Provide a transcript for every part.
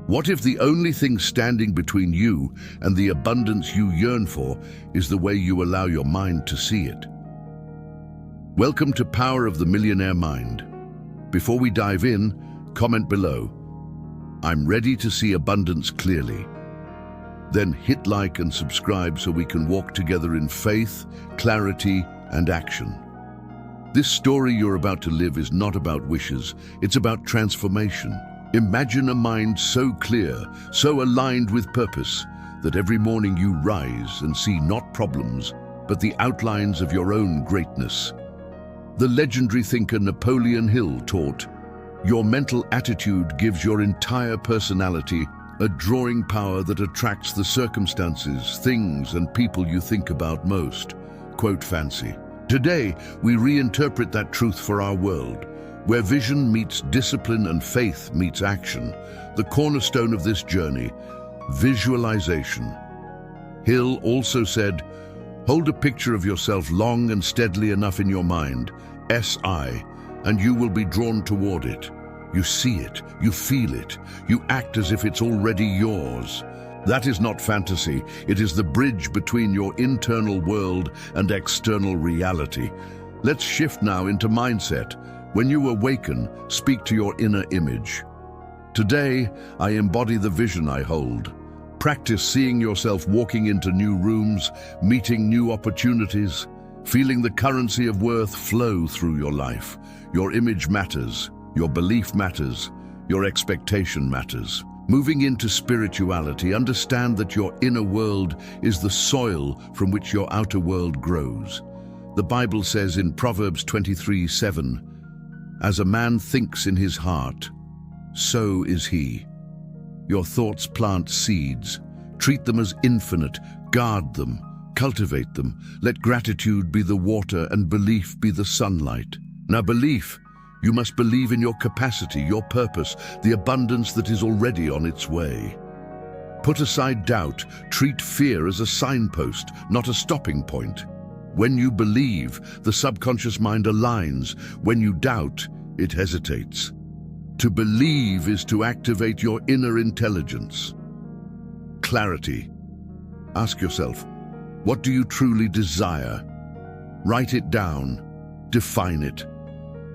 What if the only thing standing between you and the abundance you yearn for is the way you allow your mind to see it? Welcome to Power of the Millionaire Mind. Before we dive in, comment below, "I'm ready to see abundance clearly." Then hit like and subscribe so we can walk together in faith, clarity, and action. This story you're about to live is not about wishes, it's about transformation. Imagine a mind so clear, so aligned with purpose, that every morning you rise and see not problems, but the outlines of your own greatness. The legendary thinker Napoleon Hill taught, "Your mental attitude gives your entire personality a drawing power that attracts the circumstances, things, and people you think about most." Quote fancy. Today, we reinterpret that truth for our world, where vision meets discipline and faith meets action. The cornerstone of this journey, visualization. Hill also said, "Hold a picture of yourself long and steadily enough in your mind, SI, and you will be drawn toward it. You see it, you feel it, you act as if it's already yours." That is not fantasy, it is the bridge between your internal world and external reality. Let's shift now into mindset. When you awaken, speak to your inner image. Today, I embody the vision I hold. Practice seeing yourself walking into new rooms, meeting new opportunities, feeling the currency of worth flow through your life. Your image matters, your belief matters, your expectation matters. Moving into spirituality, understand that your inner world is the soil from which your outer world grows. The Bible says in Proverbs 23:7, "As a man thinks in his heart, so is he." Your thoughts plant seeds. Treat them as infinite. Guard them. Cultivate them. Let gratitude be the water and belief be the sunlight. Now belief, you must believe in your capacity, your purpose, the abundance that is already on its way. Put aside doubt. Treat fear as a signpost, not a stopping point. When you believe, the subconscious mind aligns. When you doubt, it hesitates. To believe is to activate your inner intelligence. Clarity. Ask yourself, what do you truly desire? Write it down. Define it.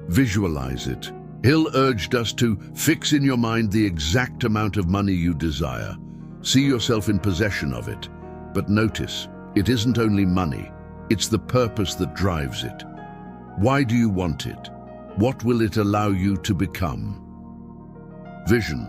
Visualize it. Hill urged us to fix in your mind the exact amount of money you desire. See yourself in possession of it. But notice, it isn't only money, it's the purpose that drives it. Why do you want it? What will it allow you to become? Vision.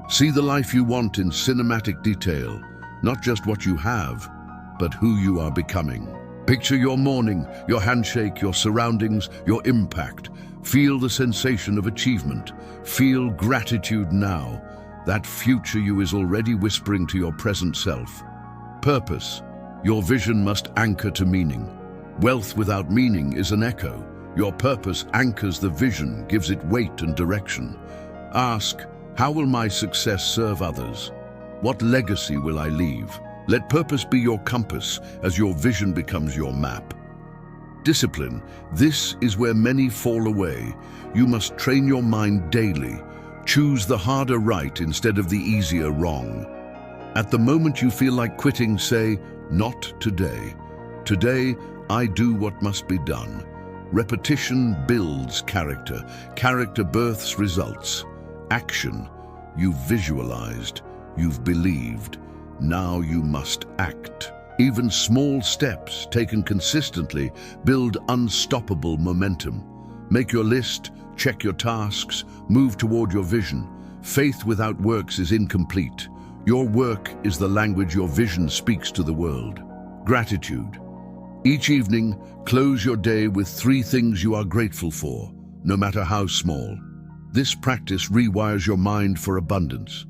See the life you want in cinematic detail, not just what you have, but who you are becoming. Picture your morning, your handshake, your surroundings, your impact. Feel the sensation of achievement. Feel gratitude now. That future you is already whispering to your present self. Purpose. Your vision must anchor to meaning. Wealth without meaning is an echo. Your purpose anchors the vision, gives it weight and direction. Ask, how will my success serve others? What legacy will I leave? Let purpose be your compass as your vision becomes your map. Discipline. This is where many fall away. You must train your mind daily. Choose the harder right instead of the easier wrong. At the moment you feel like quitting, say, "Not today. Today, I do what must be done." Repetition builds character. Character births results. Action. You've visualized. You've believed. Now you must act. Even small steps taken consistently build unstoppable momentum. Make your list, check your tasks, move toward your vision. Faith without works is incomplete. Your work is the language your vision speaks to the world. Gratitude. Each evening, close your day with 3 things you are grateful for, no matter how small. This practice rewires your mind for abundance.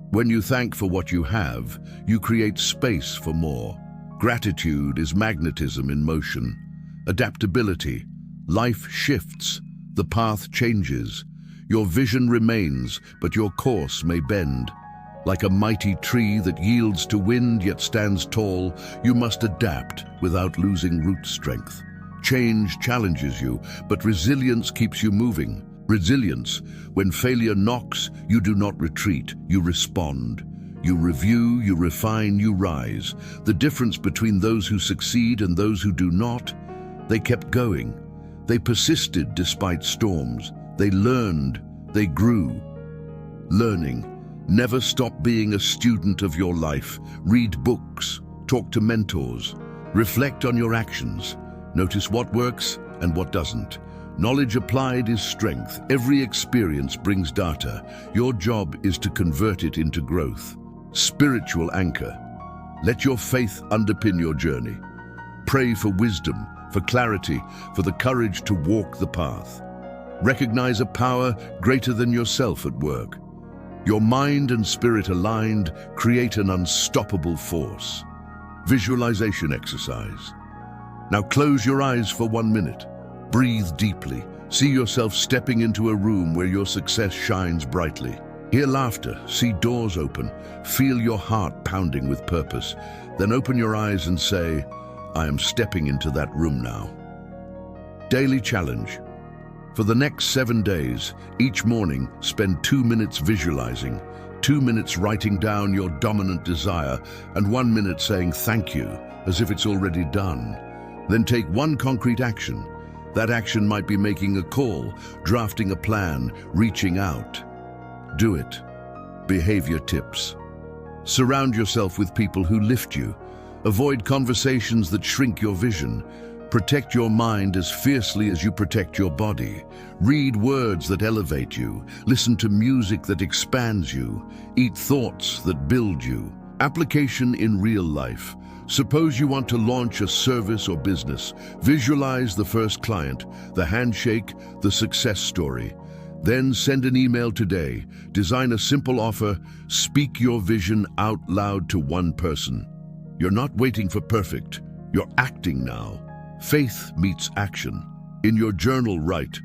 When you thank for what you have, you create space for more. Gratitude is magnetism in motion. Adaptability. Life shifts. The path changes. Your vision remains, but your course may bend. Like a mighty tree that yields to wind yet stands tall, you must adapt without losing root strength. Change challenges you, but resilience keeps you moving. Resilience. When failure knocks, you do not retreat, you respond. You review, you refine, you rise. The difference between those who succeed and those who do not, they kept going. They persisted despite storms. They learned, they grew. Learning. Never stop being a student of your life. Read books, talk to mentors, reflect on your actions. Notice what works and what doesn't. Knowledge applied is strength. Every experience brings data. Your job is to convert it into growth. Spiritual anchor. Let your faith underpin your journey. Pray for wisdom, for clarity, for the courage to walk the path. Recognize a power greater than yourself at work. Your mind and spirit aligned create an unstoppable force. Visualization exercise. Now close your eyes for 1 minute. Breathe deeply. See yourself stepping into a room where your success shines brightly. Hear laughter, see doors open, feel your heart pounding with purpose. Then open your eyes and say, I am stepping into that room now. Daily challenge. For the next 7 days, each morning, spend 2 minutes visualizing, 2 minutes writing down your dominant desire, and 1 minute saying thank you, as if it's already done. Then take one concrete action. That action might be making a call, drafting a plan, reaching out. Do it. Behavior tips. Surround yourself with people who lift you. Avoid conversations that shrink your vision. Protect your mind as fiercely as you protect your body. Read words that elevate you. Listen to music that expands you. Eat thoughts that build you. Application in real life. Suppose you want to launch a service or business. Visualize the first client, the handshake, the success story. Then send an email today. Design a simple offer. Speak your vision out loud to one person. You're not waiting for perfect. You're acting now. Faith meets action. In your journal, write,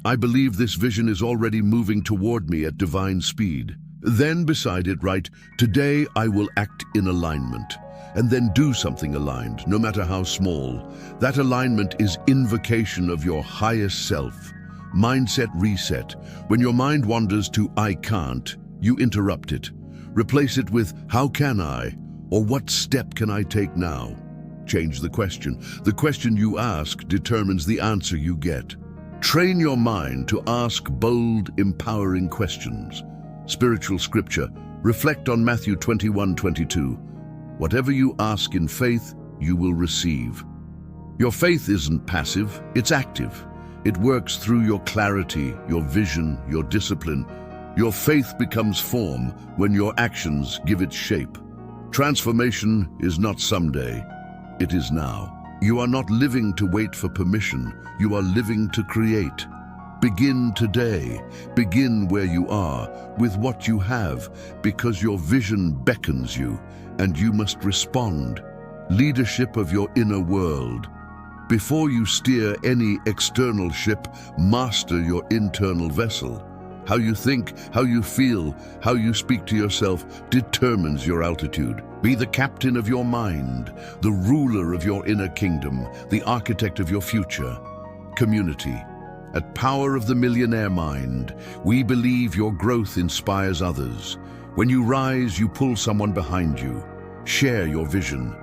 I believe this vision is already moving toward me at divine speed. Then beside it, write, today I will act in alignment. And then do something aligned, no matter how small. That alignment is invocation of your highest self. Mindset reset. When your mind wanders to I can't, you interrupt it. Replace it with how can I, or what step can I take now? Change the question. The question you ask determines the answer you get. Train your mind to ask bold, empowering questions. Spiritual scripture. Reflect on Matthew 21:22. Whatever you ask in faith, you will receive. Your faith isn't passive, it's active. It works through your clarity, your vision, your discipline. Your faith becomes form when your actions give it shape. Transformation is not someday. It is now. You are not living to wait for permission. You are living to create. Begin today. Begin where you are, with what you have, because your vision beckons you, and you must respond. Leadership of your inner world. Before you steer any external ship, master your internal vessel. How you think, how you feel, how you speak to yourself determines your altitude. Be the captain of your mind, the ruler of your inner kingdom, the architect of your future. Community. At Power of the Millionaire Mind, we believe your growth inspires others. When you rise, you pull someone behind you. Share your vision.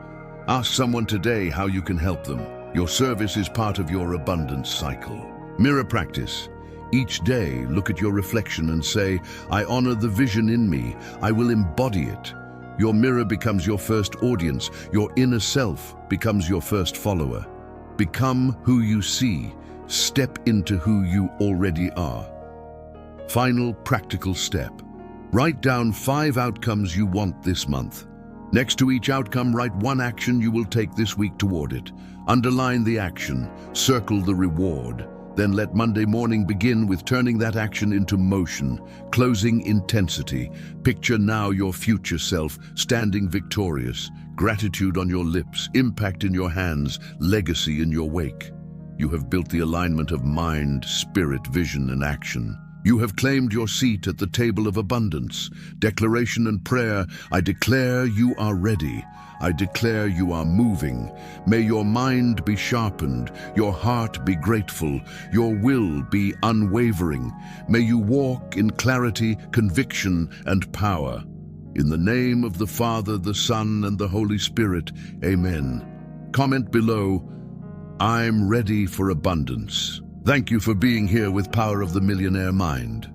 Ask someone today how you can help them. Your service is part of your abundance cycle. Mirror practice. Each day, look at your reflection and say, I honor the vision in me. I will embody it. Your mirror becomes your first audience. Your inner self becomes your first follower. Become who you see. Step into who you already are. Final practical step. Write down 5 outcomes you want this month. Next to each outcome, write 1 action you will take this week toward it. Underline the action, circle the reward. Then let Monday morning begin with turning that action into motion, closing intensity. Picture now your future self, standing victorious, gratitude on your lips, impact in your hands, legacy in your wake. You have built the alignment of mind, spirit, vision, and action. You have claimed your seat at the table of abundance. Declaration and prayer, I declare you are ready. I declare you are moving. May your mind be sharpened, your heart be grateful, your will be unwavering. May you walk in clarity, conviction, and power. In the name of the Father, the Son, and the Holy Spirit, amen. Comment below, I'm ready for abundance. Thank you for being here with Power of the Millionaire Mind.